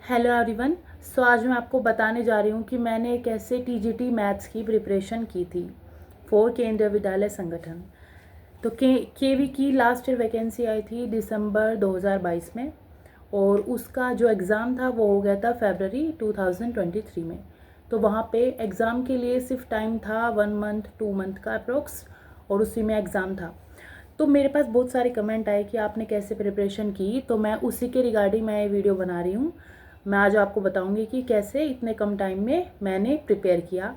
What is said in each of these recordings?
Hello everyone. आज मैं आपको बताने जा रही हूँ कि मैंने कैसे टीजीटी मैथ्स की प्रिपरेशन की थी फॉर केंद्रीय विद्यालय संगठन। तो केवी की लास्ट ईयर वैकेंसी आई थी दिसंबर 2022 में और उसका जो एग्ज़ाम था वो हो गया था फरवरी 2023 में। तो वहाँ पे एग्ज़ाम के लिए सिर्फ टाइम था 1 मंथ 2 मंथ का अप्रोक्स और उसी में एग्ज़ाम था। तो मेरे पास बहुत सारे कमेंट आए कि आपने कैसे प्रिपरेशन की, तो मैं उसी के रिगार्डिंग मैं ये वीडियो बना रही हूँ। मैं आज आपको बताऊंगी कि कैसे इतने कम टाइम में मैंने प्रिपेयर किया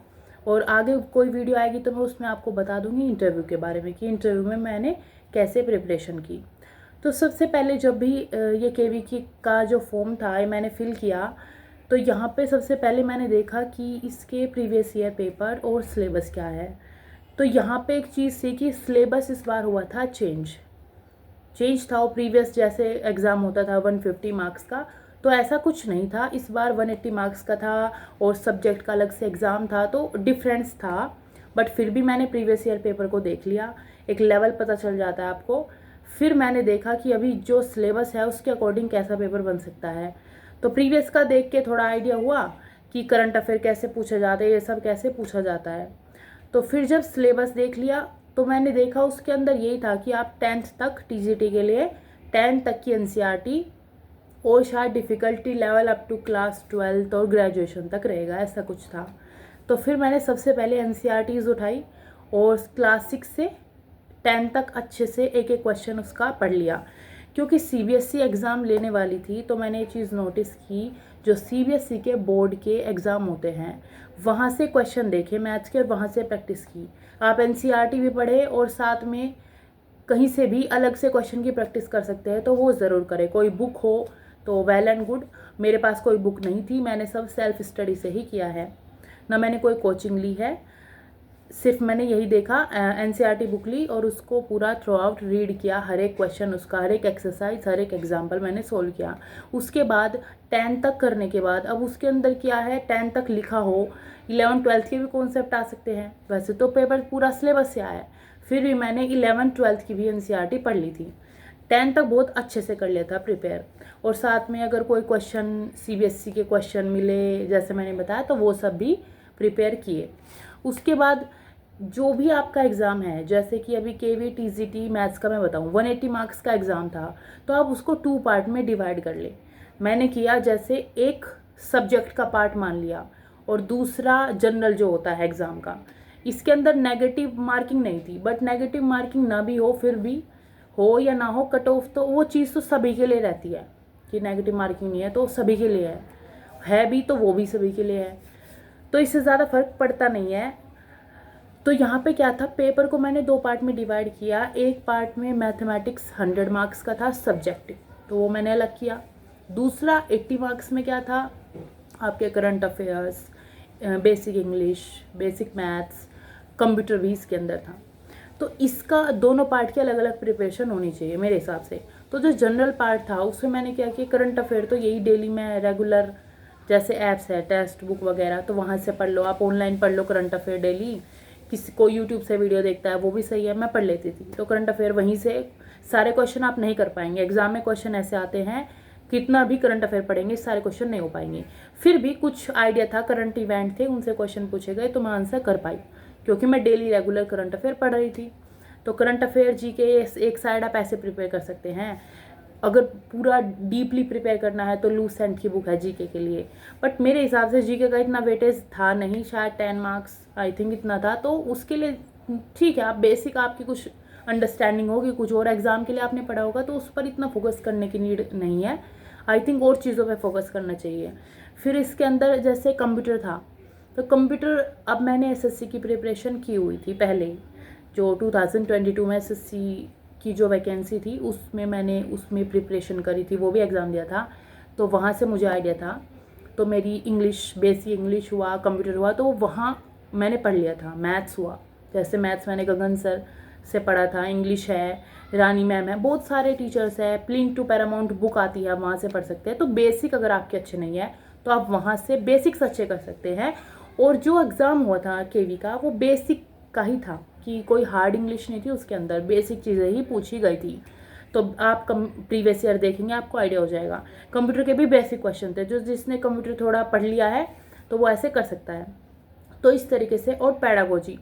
और आगे कोई वीडियो आएगी तो मैं उसमें आपको बता दूंगी इंटरव्यू के बारे में कि इंटरव्यू में मैंने कैसे प्रिपरेशन की। तो सबसे पहले जब भी ये केवी की का जो फॉर्म था ये मैंने फिल किया तो यहाँ पे सबसे पहले मैंने देखा कि इसके प्रीवियस ईयर पेपर और सिलेबस क्या है। तो यहाँ पे एक चीज़ थी कि सिलेबस इस बार हुआ था चेंज था। वो प्रीवियस जैसे एग्ज़ाम होता था 150 मार्क्स का, तो ऐसा कुछ नहीं था। इस बार 180 मार्क्स का था और सब्जेक्ट का अलग से एग्ज़ाम था, तो डिफरेंस था। बट फिर भी मैंने प्रीवियस ईयर पेपर को देख लिया, एक लेवल पता चल जाता है आपको। फिर मैंने देखा कि अभी जो सिलेबस है उसके अकॉर्डिंग कैसा पेपर बन सकता है। तो प्रीवियस का देख के थोड़ा आइडिया हुआ कि करंट अफेयर कैसे पूछा जाता है, ये सब कैसे पूछा जाता है। तो फिर जब सिलेबस देख लिया तो मैंने देखा उसके अंदर यही था कि आप 10th तक टीजीटी के लिए 10th तक की एनसीईआरटी और शायद difficulty level up to class 12th और ग्रेजुएशन तक रहेगा, ऐसा कुछ था। तो फिर मैंने सबसे पहले एनसीईआरटीज़ उठाई और क्लास 6 से 10 तक अच्छे से एक एक क्वेश्चन उसका पढ़ लिया। क्योंकि सीबीएसई एग्ज़ाम लेने वाली थी तो मैंने ये चीज़ नोटिस की, जो सीबीएसई के बोर्ड के एग्ज़ाम होते हैं वहाँ से क्वेश्चन देखे मैथ्स के और वहाँ से प्रैक्टिस की। आप एनसीईआरटी भी पढ़े और साथ में कहीं से भी अलग से क्वेश्चन की प्रैक्टिस कर सकते हैं, तो वो ज़रूर करें। कोई बुक हो तो वेल एंड गुड। मेरे पास कोई बुक नहीं थी, मैंने सब सेल्फ स्टडी से ही किया है, ना मैंने कोई कोचिंग ली है। सिर्फ मैंने यही देखा, एनसीईआरटी बुक ली और उसको पूरा थ्रू आउट रीड किया, हर एक क्वेश्चन उसका, हर एक एक्सरसाइज, हर एक एग्जाम्पल मैंने सोल्व किया। उसके बाद 10 तक करने के बाद अब उसके अंदर क्या है, 10 तक लिखा हो, 11 12 के भी कॉन्सेप्ट आ सकते हैं। वैसे तो पेपर पूरा सिलेबस से आया है, फिर भी मैंने 11 12 की भी एनसीईआरटी पढ़ ली थी। 10 तक बहुत अच्छे से कर लिया था प्रिपेयर। और साथ में अगर कोई क्वेश्चन सीबीएसई के क्वेश्चन मिले जैसे मैंने बताया तो वो सब भी प्रिपेयर किए। उसके बाद जो भी आपका एग्ज़ाम है, जैसे कि अभी केवी टीजीटी मैथ्स का मैं बताऊँ 180 मार्क्स का एग्ज़ाम था, तो आप उसको 2 पार्ट में डिवाइड कर ले। मैंने किया, जैसे एक सब्जेक्ट का पार्ट मान लिया और दूसरा जनरल जो होता है एग्ज़ाम का। इसके अंदर नेगेटिव मार्किंग नहीं थी, बट नेगेटिव मार्किंग ना भी हो, फिर भी हो या ना हो कट ऑफ, तो वो चीज़ तो सभी के लिए रहती है कि नेगेटिव मार्किंग नहीं है तो सभी के लिए है भी तो वो भी सभी के लिए है, तो इससे ज़्यादा फर्क पड़ता नहीं है। तो यहाँ पे क्या था, पेपर को मैंने 2 पार्ट में डिवाइड किया। एक पार्ट में मैथमेटिक्स 100 मार्क्स का था सब्जेक्टिव, तो वो मैंने अलग किया। दूसरा 80 मार्क्स में क्या था, आपके current affairs, basic English, basic maths, computer भी इसके अंदर था। तो इसका दोनों पार्ट की अलग अलग प्रिपरेशन होनी चाहिए मेरे हिसाब से। तो जो जनरल पार्ट था उसमें मैंने क्या किया, करंट अफेयर तो यही डेली में रेगुलर, जैसे ऐप्स है टेक्स्ट बुक वगैरह, तो वहाँ से पढ़ लो, आप ऑनलाइन पढ़ लो करंट अफेयर डेली। किसी को यूट्यूब से वीडियो देखता है वो भी सही है, मैं पढ़ लेती थी। तो करंट अफेयर वहीं से, सारे क्वेश्चन आप नहीं कर पाएंगे, एग्जाम में क्वेश्चन ऐसे आते हैं कितना भी करंट अफेयर पढ़ेंगे सारे क्वेश्चन नहीं हो पाएंगे। फिर भी कुछ आइडिया था, करंट इवेंट थे उनसे क्वेश्चन पूछे गए तो मैं आंसर कर पाई, क्योंकि मैं डेली रेगुलर करंट अफेयर पढ़ रही थी। तो करंट अफेयर जी के एक साइड आप ऐसे प्रिपेयर कर सकते हैं। अगर पूरा डीपली प्रिपेयर करना है तो लूसेंट की बुक है जीके के लिए, बट मेरे हिसाब से जीके का इतना वेटेज था नहीं, शायद 10 मार्क्स आई थिंक इतना था, तो उसके लिए ठीक है। आप बेसिक आपकी कुछ अंडरस्टैंडिंग होगी, कुछ और एग्जाम के लिए आपने पढ़ा होगा, तो उस पर इतना फोकस करने की नीड नहीं है। आई थिंक और चीज़ों पे फोकस करना चाहिए। फिर इसके अंदर जैसे कंप्यूटर था, तो कंप्यूटर अब मैंने एसएससी की प्रिपरेशन की हुई थी पहले ही, जो 2022 में एसएससी की जो वैकेंसी थी उसमें प्रिपरेशन करी थी, वो भी एग्ज़ाम दिया था, तो वहाँ से मुझे आइडिया था। तो मेरी इंग्लिश, बेसिक इंग्लिश हुआ, कंप्यूटर हुआ, तो वहाँ मैंने पढ़ लिया था। मैथ्स हुआ, जैसे मैथ्स मैंने गगन सर से पढ़ा था, इंग्लिश है रानी मैम है, बहुत सारे टीचर्स है, प्लिंग टू पैरामाउंट बुक आती है, वहाँ से पढ़ सकते हैं। तो बेसिक अगर आपके अच्छे नहीं है तो आप वहाँ से बेसिक्स अच्छे कर सकते हैं। और जो एग्ज़ाम हुआ था केवी का वो बेसिक का ही था, कि कोई हार्ड इंग्लिश नहीं थी, उसके अंदर बेसिक चीज़ें ही पूछी गई थी। तो आप प्रीवियस ईयर देखेंगे, आपको आइडिया हो जाएगा। कंप्यूटर के भी बेसिक क्वेश्चन थे, जो जिसने कंप्यूटर थोड़ा पढ़ लिया है तो वो ऐसे कर सकता है। तो इस तरीके से। और पैडागोजी,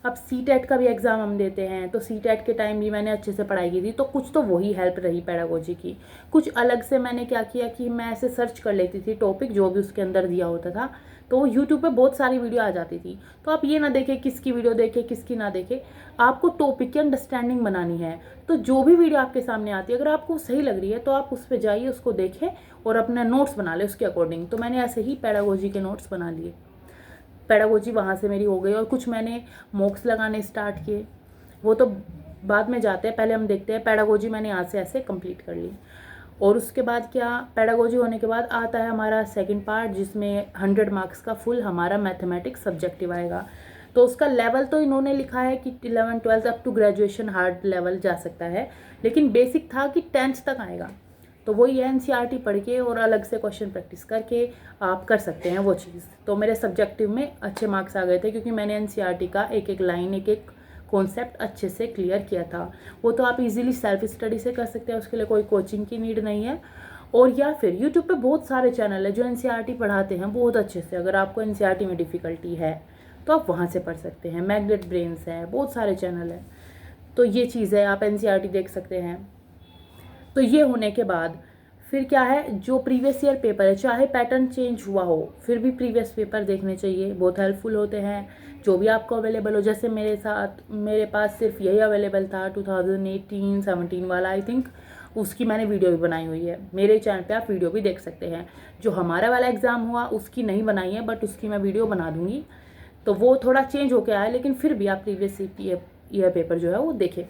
अब सीटेट का भी एग्ज़ाम हम देते हैं, तो सीटेट के टाइम भी मैंने अच्छे से पढ़ाई की थी, तो कुछ तो वही हेल्प रही पैडागोजी की। कुछ अलग से मैंने क्या किया कि मैं ऐसे सर्च कर लेती थी टॉपिक जो भी उसके अंदर दिया होता था, तो यूट्यूब पे बहुत सारी वीडियो आ जाती थी। तो आप ये ना देखें किसकी वीडियो देखें किसकी ना देखें, आपको टॉपिक की अंडरस्टैंडिंग बनानी है। तो जो भी वीडियो आपके सामने आती है, अगर आपको सही लग रही है तो आप उस पर जाइए, उसको देखें और अपना नोट्स बना लें उसके अकॉर्डिंग। तो मैंने ऐसे ही पैडागोजी के नोट्स बना लिए, पैडागोजी वहाँ से मेरी हो गई। और कुछ मैंने मॉक्स लगाने स्टार्ट किए, वो तो बाद में जाते हैं, पहले हम देखते हैं। पैडागोजी मैंने यहाँ से ऐसे कंप्लीट कर ली। और उसके बाद क्या, पैडागोजी होने के बाद आता है हमारा सेकंड पार्ट, जिसमें 100 मार्क्स का फुल हमारा मैथमेटिक्स सब्जेक्टिव आएगा। तो उसका लेवल तो इन्होंने लिखा है कि 11 12 up to graduation hard level जा सकता है, लेकिन बेसिक था कि 10th तक आएगा। तो वही है, एनसीईआरटी पढ़ के और अलग से क्वेश्चन प्रैक्टिस करके आप कर सकते हैं वो चीज़। तो मेरे सब्जेक्टिव में अच्छे मार्क्स आ गए थे, क्योंकि मैंने एनसीईआरटी का एक एक लाइन एक एक कॉन्सेप्ट अच्छे से क्लियर किया था। वो तो आप इजीली सेल्फ स्टडी से कर सकते हैं, उसके लिए कोई कोचिंग की नीड नहीं है। और या फिर यूट्यूब पे बहुत सारे चैनल है जो एनसीईआरटी पढ़ाते हैं बहुत अच्छे से। अगर आपको एनसीईआरटी में डिफ़िकल्टी है तो आप वहाँ से पढ़ सकते हैं। मैग्नेट ब्रेन्स है, बहुत सारे चैनल है। तो ये चीज़ है, आप एनसीईआरटी देख सकते हैं। तो ये होने के बाद फिर क्या है, जो प्रीवियस ईयर पेपर है, चाहे पैटर्न चेंज हुआ हो फिर भी प्रीवियस पेपर देखने चाहिए, बहुत हेल्पफुल होते हैं। जो भी आपको अवेलेबल हो, जैसे मेरे पास सिर्फ यही अवेलेबल था 2018-17 वाला, आई थिंक उसकी मैंने वीडियो भी बनाई हुई है। मेरे चैनल पे आप वीडियो भी देख सकते हैं। जो हमारा वाला एग्ज़ाम हुआ उसकी नहीं बनाई है, बट उसकी मैं वीडियो बना दूँगी। तो वो थोड़ा चेंज होके आया, लेकिन फिर भी आप प्रीवियस ईयर पेपर जो है वो देखें।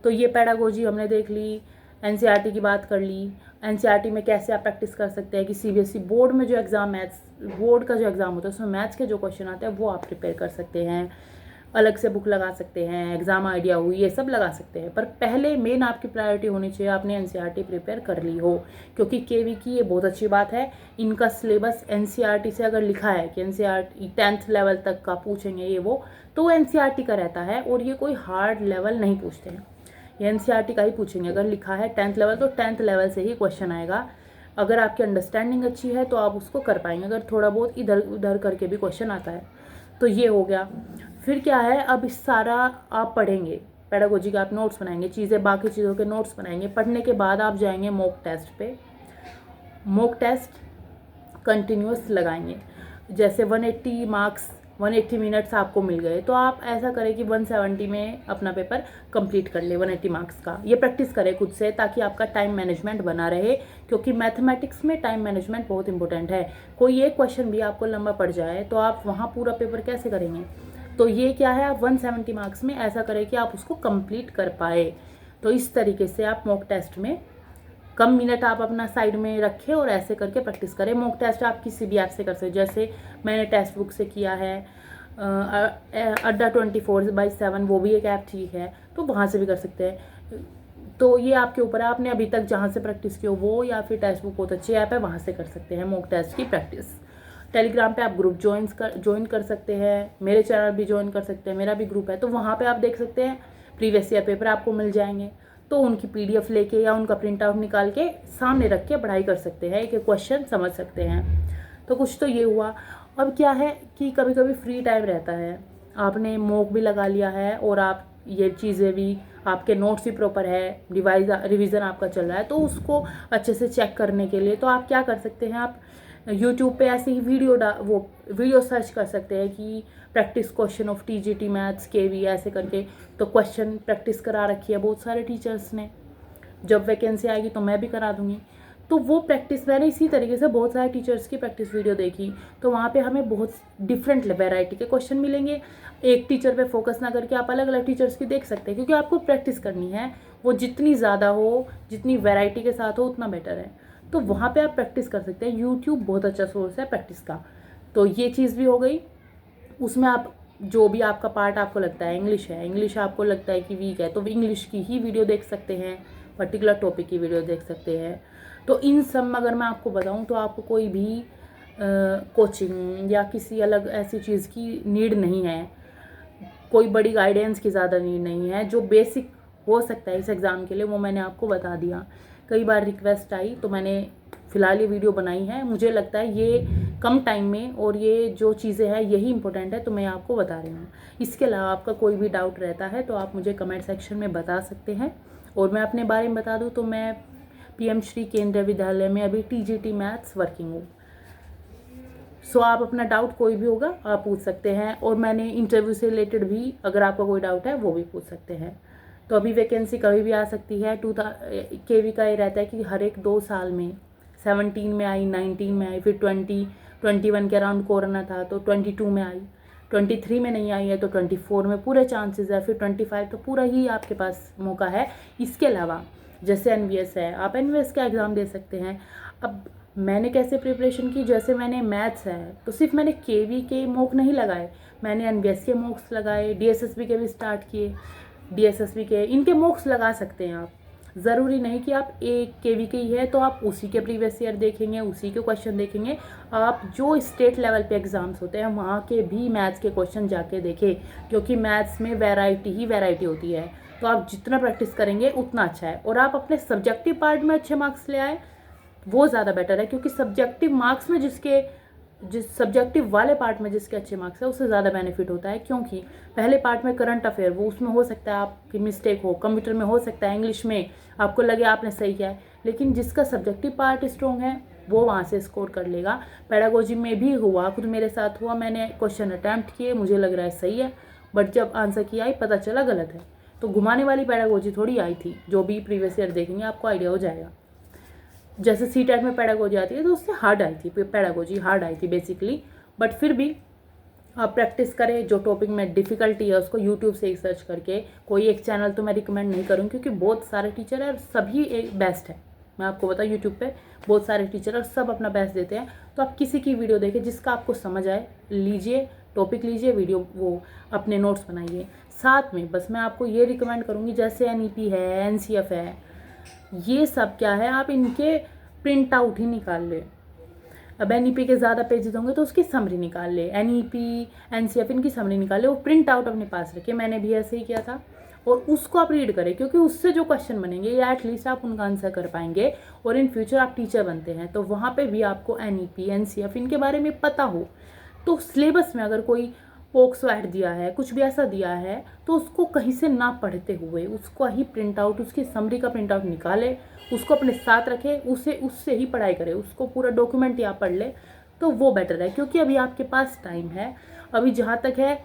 तो ये पैडागोजी हमने देख ली, एनसीईआरटी की बात कर ली। एनसीईआरटी में कैसे आप प्रैक्टिस कर सकते हैं कि सीबीएसई बोर्ड में जो एग्ज़ाम, मैथ्स बोर्ड का जो एग्ज़ाम होता है उसमें मैथ्स के जो क्वेश्चन आते हैं वो आप प्रिपेयर कर सकते हैं। अलग से बुक लगा सकते हैं, एग्ज़ाम आइडिया हुई, ये सब लगा सकते हैं। पर पहले मेन आपकी प्रायोरिटी होनी चाहिए आपने एनसीईआरटी प्रिपेयर कर ली हो, क्योंकि केवी की ये बहुत अच्छी बात है, इनका सिलेबस एनसीईआरटी से अगर लिखा है कि एनसीईआरटी 10th लेवल तक का पूछेंगे ये वो, तो एनसीईआरटी का रहता है। और ये कोई हार्ड लेवल नहीं पूछते हैं, ये एनसीईआरटी का ही पूछेंगे। अगर लिखा है 10th लेवल तो 10th लेवल से ही क्वेश्चन आएगा। अगर आपकी अंडरस्टैंडिंग अच्छी है तो आप उसको कर पाएंगे, अगर थोड़ा बहुत इधर उधर करके भी क्वेश्चन आता है। तो ये हो गया। फिर क्या है, अब इस सारा आप पढ़ेंगे, पैडागोजी के आप नोट्स बनाएंगे, चीज़ें बाकी चीज़ों के नोट्स बनाएंगे। पढ़ने के बाद आप जाएंगे मॉक टेस्ट पे, मॉक टेस्ट कंटिन्यूस लगाएंगे। जैसे 180 मार्क्स 180 मिनट्स आपको मिल गए, तो आप ऐसा करें कि 170 में अपना पेपर कंप्लीट कर ले 180 मार्क्स का। ये प्रैक्टिस करें खुद से, ताकि आपका टाइम मैनेजमेंट बना रहे, क्योंकि मैथमेटिक्स में टाइम मैनेजमेंट बहुत इंपॉर्टेंट है। कोई एक क्वेश्चन भी आपको लंबा पड़ जाए तो आप वहाँ पूरा पेपर कैसे करेंगे। तो ये क्या है, आप 170 मार्क्स में ऐसा करें कि आप उसको कंप्लीट कर पाए। तो इस तरीके से आप मॉक टेस्ट में कम मिनट आप अपना साइड में रखें और ऐसे करके प्रैक्टिस करें। मॉक टेस्ट आप किसी भी ऐप से कर सकते हैं, जैसे मैंने टेक्स्ट बुक से किया है, अड्डा 24/7 वो भी एक ऐप ठीक है, तो वहाँ से भी कर सकते हैं। तो ये आपके ऊपर है, आपने अभी तक जहाँ से प्रैक्टिस की हो वो, या फिर टेक्स्ट बुक बहुत अच्छी ऐप है वहाँ से कर सकते हैं मॉक टेस्ट की प्रैक्टिस। टेलीग्राम पे आप ग्रुप ज्वाइन कर सकते हैं, मेरे चैनल भी ज्वाइन कर सकते हैं, मेरा भी ग्रुप है, तो वहाँ पे आप देख सकते हैं प्रीवियस ईयर पेपर आपको मिल जाएंगे। तो उनकी पीडीएफ लेके या उनका प्रिंट आउट निकाल के सामने रख के पढ़ाई कर सकते हैं, एक एक क्वेश्चन समझ सकते हैं। तो कुछ तो ये हुआ। अब क्या है कि कभी कभी फ्री टाइम रहता है, आपने मॉक भी लगा लिया है और आप ये चीज़ें भी, आपके नोट्स भी प्रॉपर है, रिवीजन आपका चल रहा है, तो उसको अच्छे से चेक करने के लिए तो आप क्या कर सकते हैं, आप यूट्यूब पे ऐसे ही वीडियो सर्च कर सकते हैं कि practice question of TGT maths KV ऐसे करके। तो क्वेश्चन प्रैक्टिस करा रखी है बहुत सारे टीचर्स ने, जब वैकेंसी आएगी तो मैं भी करा दूंगी। तो वो प्रैक्टिस मैंने इसी तरीके से बहुत सारे टीचर्स की प्रैक्टिस वीडियो देखी, तो वहाँ पे हमें बहुत डिफरेंट वैरायटी के क्वेश्चन मिलेंगे। एक टीचर पे फोकस ना करके आप अलग अलग टीचर्स की देख सकते हैं, क्योंकि आपको प्रैक्टिस करनी है, वो जितनी ज़्यादा हो, जितनी वैरायटी के साथ हो उतना बेटर है। तो वहाँ पे आप प्रैक्टिस कर सकते हैं, यूट्यूब बहुत अच्छा सोर्स है प्रैक्टिस का। तो ये चीज़ भी हो गई। उसमें आप जो भी आपका पार्ट आपको लगता है, इंग्लिश है, इंग्लिश आपको लगता है कि वीक है, तो इंग्लिश की ही वीडियो देख सकते हैं, पर्टिकुलर टॉपिक की वीडियो देख सकते हैं। तो इन सब में अगर मैं आपको बताऊं तो आपको कोई भी कोचिंग या किसी अलग ऐसी चीज़ की नीड नहीं है, कोई बड़ी गाइडेंस की ज़्यादा नीड नहीं है। जो बेसिक हो सकता है इस एग्ज़ाम के लिए, वो मैंने आपको बता दिया। कई बार रिक्वेस्ट आई तो मैंने फ़िलहाल ये वीडियो बनाई है। मुझे लगता है ये कम टाइम में और ये जो चीज़ें हैं यही इंपॉर्टेंट है, तो मैं आपको बता रही हूँ। इसके अलावा आपका कोई भी डाउट रहता है तो आप मुझे कमेंट सेक्शन में बता सकते हैं। और मैं अपने बारे में बता दूँ तो मैं PM श्री केंद्रीय विद्यालय में अभी TGT मैथ्स वर्किंग हूँ। सो आप अपना डाउट कोई भी होगा आप पूछ सकते हैं, और मैंने इंटरव्यू से रिलेटेड भी अगर आपका कोई डाउट है वो भी पूछ सकते हैं। तो अभी वैकेंसी कभी भी आ सकती है। KV का ये रहता है कि हर एक 2 साल में 17 में आई, 19 में आई, फिर 21 के अराउंड कोरोना था तो 22 में आई, 23 में नहीं आई है तो 24 में पूरे चांसेस है, फिर 25 तो पूरा ही आपके पास मौका है। इसके अलावा जैसे NVS है, आप NVS का एग्ज़ाम दे सकते हैं। अब मैंने कैसे प्रिपरेशन की, जैसे मैंने मैथ्स है तो सिर्फ मैंने KV के मॉक नहीं लगाए, मैंने NVS के मॉक्स लगाए, DSSB के भी स्टार्ट किए। DSSB के इनके मॉक्स लगा सकते हैं आप, ज़रूरी नहीं कि आप एक KV के ही है तो आप उसी के प्रीवियस ईयर देखेंगे, उसी के क्वेश्चन देखेंगे। आप जो स्टेट लेवल पे एग्ज़ाम्स होते हैं वहाँ के भी मैथ्स के क्वेश्चन जाके देखें, क्योंकि मैथ्स में वैरायटी होती है। तो आप जितना प्रैक्टिस करेंगे उतना अच्छा है। और आप अपने सब्जेक्टिव पार्ट में अच्छे मार्क्स ले आए वो ज़्यादा बेटर है, क्योंकि सब्जेक्टिव मार्क्स में जिस सब्जेक्टिव वाले पार्ट में जिसके अच्छे मार्क्स है उससे ज़्यादा बेनिफिट होता है। क्योंकि पहले पार्ट में करंट अफेयर वो उसमें हो सकता है आपकी मिस्टेक हो, कंप्यूटर में हो सकता है, इंग्लिश में आपको लगे आपने सही किया है, लेकिन जिसका सब्जेक्टिव पार्ट स्ट्रॉन्ग है वो वहाँ से स्कोर कर लेगा। पेडागोजी में भी हुआ, खुद मेरे साथ हुआ, मैंने क्वेश्चन अटैम्प्ट किए, मुझे लग रहा है सही है, बट जब आंसर की आई पता चला गलत है। तो घुमाने वाली पेडागोजी थोड़ी आई थी। जो भी प्रीवियस ईयर देखेंगे आपको आइडिया हो जाएगा। जैसे CTET में पेडागोजी आती है तो उससे हार्ड आई थी, पेडागोजी हार्ड आई थी बेसिकली, बट फिर भी आप प्रैक्टिस करें। जो टॉपिक में डिफ़िकल्टी है उसको यूट्यूब से ही सर्च करके, कोई एक चैनल तो मैं रिकमेंड नहीं करूँ क्योंकि बहुत सारे टीचर हैं और सभी एक बेस्ट है। मैं आपको बताऊँ यूट्यूब पे बहुत सारे टीचर और सब अपना बेस्ट देते हैं। तो आप किसी की वीडियो देखें जिसका आपको समझ आए, लीजिए टॉपिक, लीजिए वीडियो, वो अपने नोट्स बनाइए। साथ में बस मैं आपको ये रिकमेंड करूँगी, जैसे NEP है, NCF है, ये सब क्या है, आप इनके प्रिंट आउट ही निकाल ले। अब NEP के ज़्यादा पेजेस होंगे तो उसकी समरी निकाल ले, NEP NCF इनकी समरी निकाल ले, वो प्रिंट आउट अपने पास रखे। मैंने भी ऐसे ही किया था, और उसको आप रीड करें, क्योंकि उससे जो क्वेश्चन बनेंगे या एटलीस्ट आप उनका आंसर कर पाएंगे। और इन फ्यूचर आप टीचर बनते हैं तो वहाँ पे भी आपको NEP NCF इनके बारे में पता हो। तो सिलेबस में अगर कोई पोक्सो ऐड दिया है, कुछ भी ऐसा दिया है, तो उसको कहीं से ना पढ़ते हुए उसको ही प्रिंट आउट, उसकी समरी का प्रिंट आउट निकाले, उसको अपने साथ रखे, उससे ही पढ़ाई करे, उसको पूरा डॉक्यूमेंट या पढ़ ले, तो वो बेटर है। क्योंकि अभी आपके पास टाइम है। अभी जहाँ तक है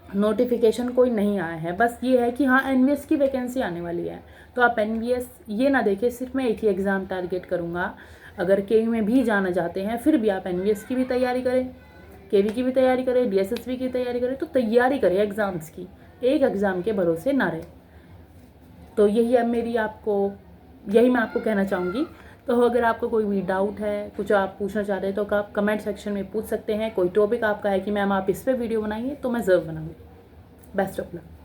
नोटिफिकेशन कोई नहीं आया है, बस ये है कि हाँ NVS की वैकेंसी आने वाली है। तो आप NVS ये ना देखें सिर्फ मैं एक ही एग्ज़ाम टारगेट करूँगा। अगर KV में भी जाना चाहते हैं फिर भी आप NVS की भी तैयारी करें, KV की भी तैयारी करें, DSSB की तैयारी करें। तो तैयारी करें एग्ज़ाम्स की, एक एग्ज़ाम के भरोसे ना रहे। तो यही मैं आपको कहना चाहूँगी। तो अगर आपको कोई भी डाउट है, कुछ आप पूछना चाहते हैं तो आप कमेंट सेक्शन में पूछ सकते हैं। कोई टॉपिक आपका है कि मैम आप इस पर वीडियो बनाइए, तो मैं ज़रूर बनाऊँगी। Best of luck.